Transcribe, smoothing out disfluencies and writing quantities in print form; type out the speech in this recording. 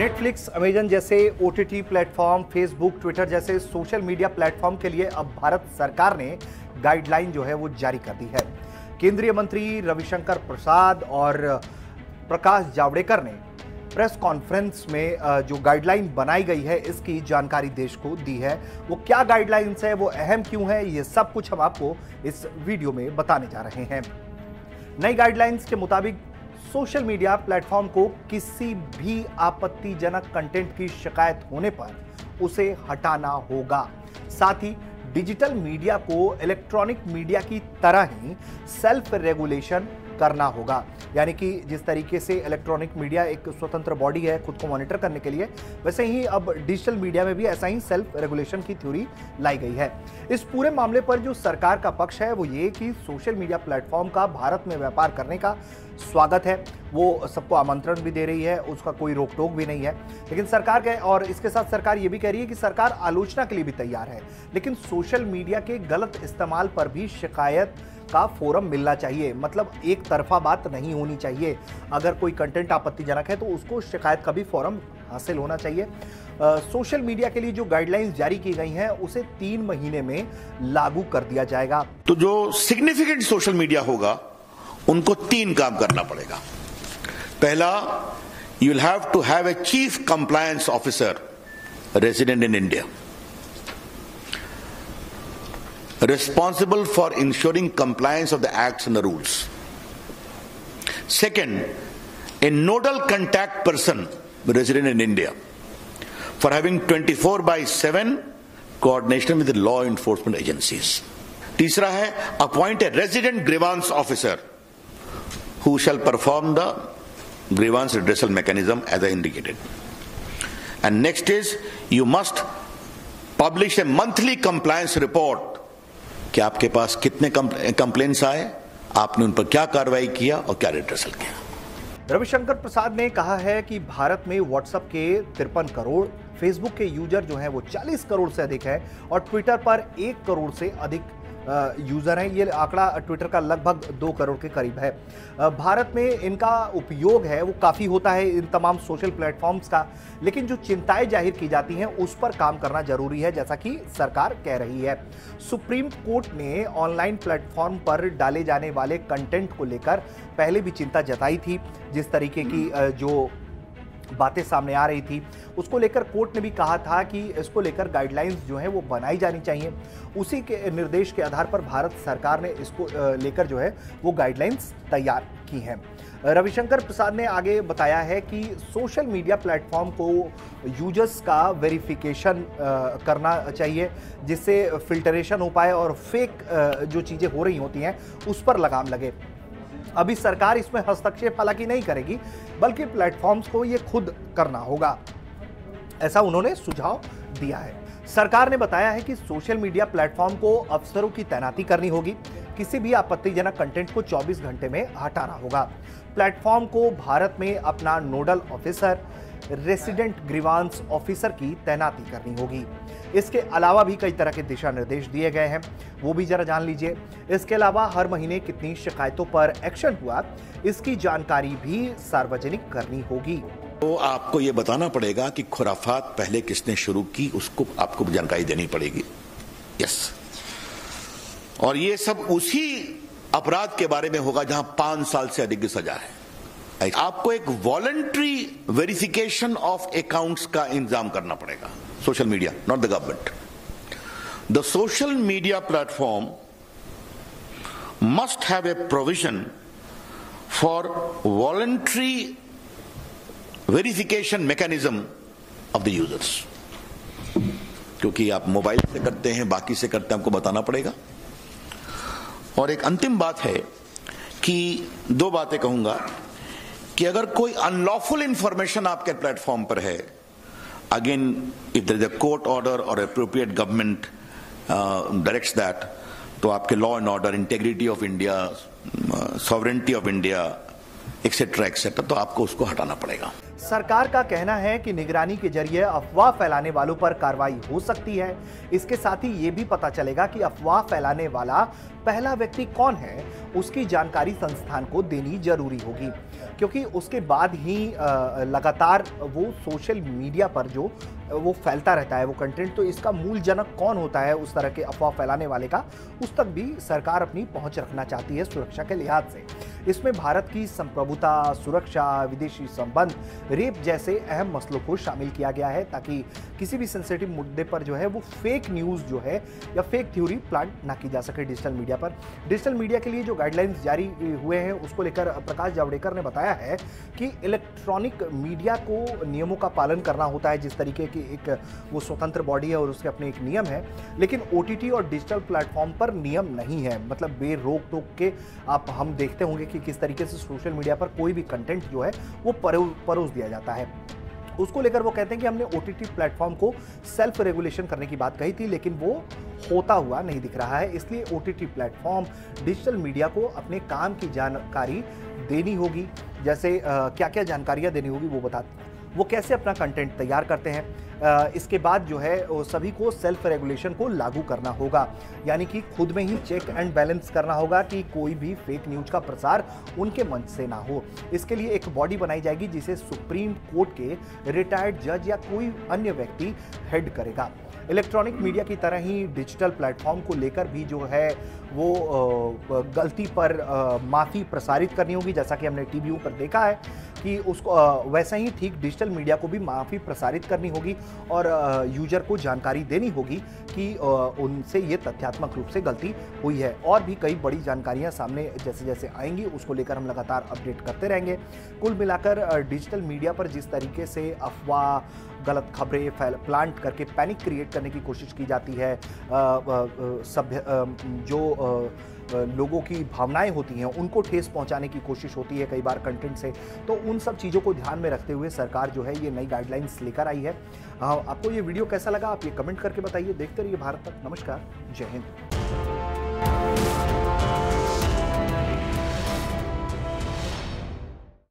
Netflix, Amazon जैसे OTT platform, Facebook, Twitter जैसे social media platform के लिए अब भारत सरकार ने गाइडलाइन जो है वो जारी कर दी है। केंद्रीय मंत्री रविशंकर प्रसाद और प्रकाश जावड़ेकर ने प्रेस कॉन्फ्रेंस में जो गाइडलाइन बनाई गई है इसकी जानकारी देश को दी है। वो क्या गाइडलाइंस है, वो अहम क्यों है, ये सब कुछ हम आपको इस वीडियो में बताने जा रहे हैं। नई गाइडलाइंस के मुताबिक सोशल मीडिया प्लेटफॉर्म को किसी भी आपत्तिजनक कंटेंट की शिकायत होने पर उसे हटाना होगा। साथ ही डिजिटल मीडिया को इलेक्ट्रॉनिक मीडिया की तरह ही सेल्फ रेगुलेशन करना होगा, यानी कि जिस तरीके से इलेक्ट्रॉनिक मीडिया एक स्वतंत्र बॉडी है खुद को मॉनिटर करने के लिए, वैसे ही अब डिजिटल मीडिया में भी ऐसा ही सेल्फ रेगुलेशन की थ्योरी लाई गई है। इस पूरे मामले पर जो सरकार का पक्ष है वो ये कि सोशल मीडिया प्लेटफॉर्म का भारत में व्यापार करने का स्वागत है, वो सबको आमंत्रण भी दे रही है, उसका कोई रोक टोक भी नहीं है। लेकिन सरकार के और इसके साथ सरकार ये भी कह रही है कि सरकार आलोचना के लिए भी तैयार है, लेकिन सोशल मीडिया के गलत इस्तेमाल पर भी शिकायत का फोरम मिलना चाहिए। मतलब एक तरफा बात नहीं होनी चाहिए। अगर कोई कंटेंट आपत्तिजनक है तो उसको शिकायत का भी फोरम हासिल होना चाहिए। सोशल मीडिया के लिए जो गाइडलाइंस जारी की गई हैं उसे 3 महीने में लागू कर दिया जाएगा। तो जो सिग्निफिकेंट सोशल मीडिया होगा उनको 3 काम करना पड़ेगा। पहला, you will have to have a chief compliance officer resident in India, responsible for ensuring compliance of the acts and the rules. Second, a nodal contact person resident in India for having 24/7 coordination with the law enforcement agencies. तीसरा है, appoint a resident grievance officer who shall perform the grievance redressal mechanism as I indicated. And next is, you must publish a monthly compliance report कि आपके पास कितने complaints आए, आपने उन पर क्या कार्रवाई किया और क्या रिड्रेसल किया। रविशंकर प्रसाद ने कहा है कि भारत में व्हाट्सएप के 53 करोड़, फेसबुक के यूजर जो हैं वो 40 करोड़ से अधिक है और ट्विटर पर 1 करोड़ से अधिक यूजर हैं। ये आंकड़ा ट्विटर का लगभग 2 करोड़ के करीब है। भारत में इनका उपयोग है वो काफ़ी होता है इन तमाम सोशल प्लेटफॉर्म्स का, लेकिन जो चिंताएं जाहिर की जाती हैं उस पर काम करना जरूरी है, जैसा कि सरकार कह रही है। सुप्रीम कोर्ट ने ऑनलाइन प्लेटफॉर्म पर डाले जाने वाले कंटेंट को लेकर पहले भी चिंता जताई थी। जिस तरीके की जो बातें सामने आ रही थी उसको लेकर कोर्ट ने भी कहा था कि इसको लेकर गाइडलाइंस जो है वो बनाई जानी चाहिए। उसी के निर्देश के आधार पर भारत सरकार ने इसको लेकर जो है वो गाइडलाइंस तैयार की हैं। रविशंकर प्रसाद ने आगे बताया है कि सोशल मीडिया प्लेटफॉर्म को यूजर्स का वेरिफिकेशन करना चाहिए, जिससे फिल्टरेशन हो पाए और फेक जो चीज़ें हो रही होती हैं उस पर लगाम लगे। अभी सरकार इसमें हस्तक्षेप हालांकि नहीं करेगी, बल्कि प्लेटफॉर्म्स को ये खुद करना होगा, ऐसा उन्होंने सुझाव दिया है। सरकार ने बताया है कि सोशल मीडिया प्लेटफॉर्म को अफसरों की तैनाती करनी होगी। किसी भी आपत्तिजनक कंटेंट को 24 घंटे में हटाना होगा। प्लेटफॉर्म को भारत में अपना nodal officer, resident grievance officer की तैनाती करनी होगी। इसके अलावा भी कई तरह के दिशा निर्देश दिए गए हैं, वो भी जरा जान लीजिए। इसके अलावा हर महीने कितनी शिकायतों पर एक्शन हुआ, इसकी जानकारी भी सार्वजनिक करनी होगी। तो आपको यह बताना पड़ेगा कि खुराफात पहले किसने शुरू की, उसको आपको जानकारी देनी पड़ेगी। यस, और ये सब उसी अपराध के बारे में होगा जहां 5 साल से अधिक की सजा है। आपको एक वॉलंटरी वेरिफिकेशन ऑफ अकाउंट्स का इंतजाम करना पड़ेगा। Social media, not the government. The social media platform must have a provision for voluntary verification mechanism of the users, क्योंकि आप मोबाइल से करते हैं, बाकी से करते हैं, आपको बताना पड़ेगा। और एक अंतिम बात है कि 2 बातें कहूंगा कि अगर कोई अनलॉफुल इंफॉर्मेशन आपके प्लेटफॉर्म पर है, again if there is a court order और एप्रोप्रिएट गवर्नमेंट डायरेक्ट्स दैट, तो आपके law and order, integrity of India, sovereignty of India etcetera, तो आपको उसको हटाना पड़ेगा। सरकार का कहना है कि निगरानी के जरिए अफवाह फैलाने वालों पर कार्रवाई हो सकती है। इसके साथ ही ये भी पता चलेगा कि अफवाह फैलाने वाला पहला व्यक्ति कौन है, उसकी जानकारी संस्थान को देनी जरूरी होगी, क्योंकि उसके बाद ही लगातार वो सोशल मीडिया पर जो वो फैलता रहता है वो कंटेंट, तो इसका मूल जनक कौन होता है उस तरह के अफवाह फैलाने वाले का, उस तक भी सरकार अपनी पहुंच रखना चाहती है सुरक्षा के लिहाज से। इसमें भारत की संप्रभुता, सुरक्षा, विदेशी संबंध, रेप जैसे अहम मसलों को शामिल किया गया है, ताकि किसी भी सेंसिटिव मुद्दे पर जो है वो फेक न्यूज़ जो है या फेक थ्योरी प्लांट ना की जा सके डिजिटल मीडिया पर। डिजिटल मीडिया के लिए जो गाइडलाइंस जारी हुए हैं उसको लेकर प्रकाश जावड़ेकर ने बताया है कि इलेक्ट्रॉनिक मीडिया को नियमों का पालन करना होता है, जिस तरीके की एक वो स्वतंत्र बॉडी है और उसके अपने एक नियम है, लेकिन OTT और डिजिटल प्लेटफॉर्म पर नियम नहीं है। मतलब बेरोक टोक के आप हम देखते होंगे कि किस तरीके से सोशल मीडिया पर कोई भी कंटेंट जो है वो परोस दिया जाता है। उसको लेकर वो कहते हैं कि हमने OTT प्लेटफॉर्म को सेल्फ रेगुलेशन करने की बात कही थी, लेकिन वो होता हुआ नहीं दिख रहा है। इसलिए OTT प्लेटफॉर्म डिजिटल मीडिया को अपने काम की जानकारी देनी होगी। जैसे क्या क्या जानकारियां देनी होगी वो कैसे अपना कंटेंट तैयार करते हैं। इसके बाद जो है सभी को सेल्फ रेगुलेशन को लागू करना होगा, यानी कि खुद में ही चेक एंड बैलेंस करना होगा कि कोई भी फेक न्यूज़ का प्रसार उनके मंच से ना हो। इसके लिए एक बॉडी बनाई जाएगी जिसे सुप्रीम कोर्ट के रिटायर्ड जज या कोई अन्य व्यक्ति हेड करेगा। इलेक्ट्रॉनिक मीडिया की तरह ही डिजिटल प्लेटफॉर्म को लेकर भी जो है वो गलती पर माफ़ी प्रसारित करनी होगी, जैसा कि हमने टीवीओ पर देखा है कि उसको वैसा ही ठीक डिजिटल मीडिया को भी माफ़ी प्रसारित करनी होगी और यूजर को जानकारी देनी होगी कि उनसे ये तथ्यात्मक रूप से गलती हुई है। और भी कई बड़ी जानकारियां सामने जैसे जैसे आएंगी उसको लेकर हम लगातार अपडेट करते रहेंगे। कुल मिलाकर डिजिटल मीडिया पर जिस तरीके से अफवाह, गलत खबरें प्लांट करके पैनिक क्रिएट करने की कोशिश की जाती है, लोगों की भावनाएं होती हैं उनको ठेस पहुंचाने की कोशिश होती है कई बार कंटेंट से, तो उन सब चीज़ों को ध्यान में रखते हुए सरकार जो है ये नई गाइडलाइंस लेकर आई है। आपको ये वीडियो कैसा लगा आप ये कमेंट करके बताइए। देखते रहिए भारत तक। नमस्कार, जय हिंद।